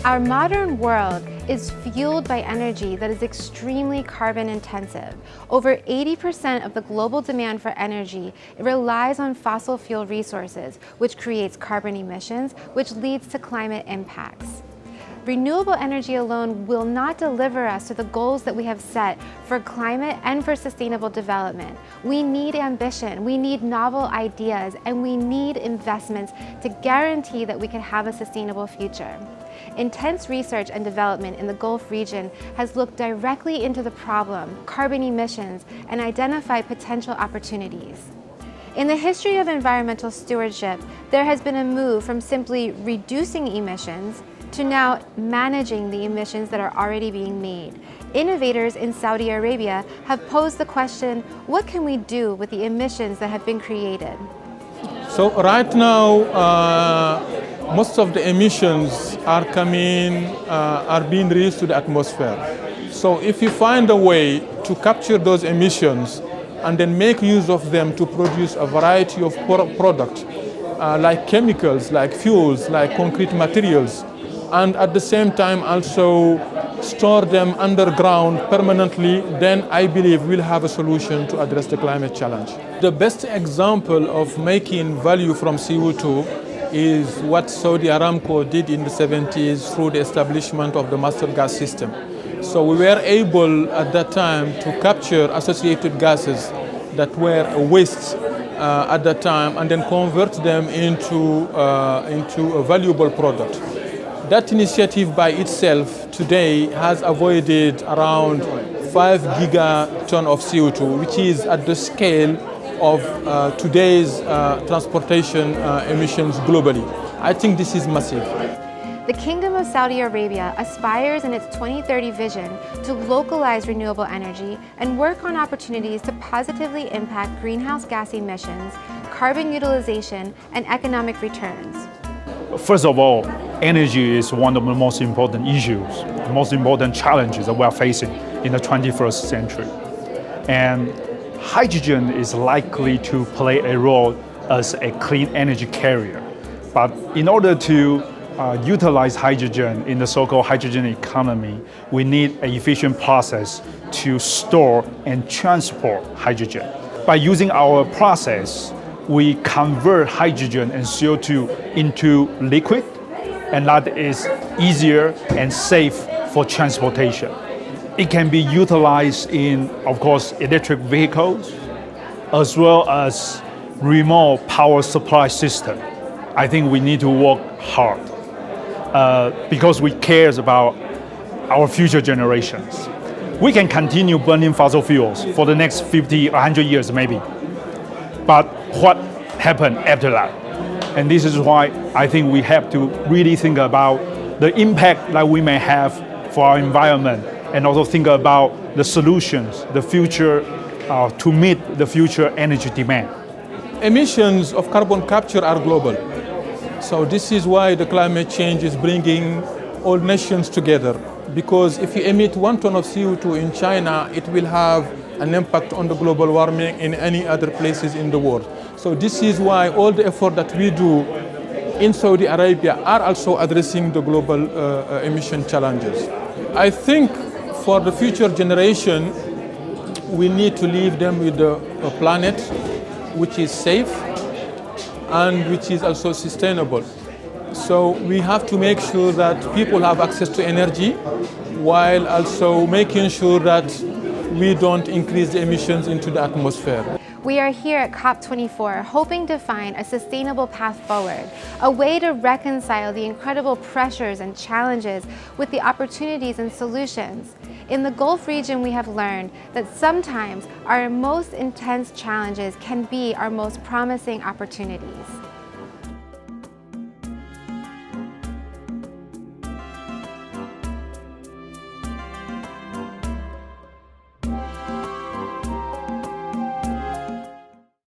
Our modern world is fueled by energy that is extremely carbon intensive. Over 80% of the global demand for energy relies on fossil fuel resources, which creates carbon emissions, which leads to climate impacts. Renewable energy alone will not deliver us to the goals that we have set for climate and for sustainable development. We need ambition, we need novel ideas, and we need investments to guarantee that we can have a sustainable future. Intense research and development in the Gulf region has looked directly into the problem, carbon emissions, and identified potential opportunities. In the history of environmental stewardship, there has been a move from simply reducing emissions to now managing the emissions that are already being made. Innovators in Saudi Arabia have posed the question, what can we do with the emissions that have been created? So right now, most of the emissions are being released to the atmosphere. So if you find a way to capture those emissions and then make use of them to produce a variety of products, like chemicals, like fuels, like concrete materials, and at the same time also store them underground permanently, then I believe we'll have a solution to address the climate challenge. The best example of making value from CO2 is what Saudi Aramco did in the 70s through the establishment of the master gas system. So we were able at that time to capture associated gases that were waste at that time and then convert them into a valuable product. That initiative by itself today has avoided around 5 gigaton of CO2, which is at the scale of today's transportation emissions globally. I think this is massive. The Kingdom of Saudi Arabia aspires in its 2030 vision to localize renewable energy and work on opportunities to positively impact greenhouse gas emissions, carbon utilization, and economic returns. First of all, energy is one of the most important issues, the most important challenges that we are facing in the 21st century. And hydrogen is likely to play a role as a clean energy carrier. But in order to utilize hydrogen in the so-called hydrogen economy, we need an efficient process to store and transport hydrogen. By using our process, we convert hydrogen and CO2 into liquid, and that is easier and safe for transportation. It can be utilized in, of course, electric vehicles, as well as remote power supply system. I think we need to work hard because we care about our future generations. We can continue burning fossil fuels for the next 50, 100 years maybe. But what happened after that? And this is why I think we have to really think about the impact that we may have for our environment, and also think about the solutions, the future, to meet the future energy demand. Emissions of carbon capture are global. So this is why the climate change is bringing all nations together. Because if you emit 1 ton of CO2 in China, it will have an impact on the global warming in any other places in the world. So this is why all the effort that we do in Saudi Arabia are also addressing the global emission challenges. I think for the future generation, we need to leave them with a planet which is safe and which is also sustainable. So we have to make sure that people have access to energy while also making sure that we don't increase the emissions into the atmosphere. We are here at COP24 hoping to find a sustainable path forward, a way to reconcile the incredible pressures and challenges with the opportunities and solutions. In the Gulf region, we have learned that sometimes our most intense challenges can be our most promising opportunities.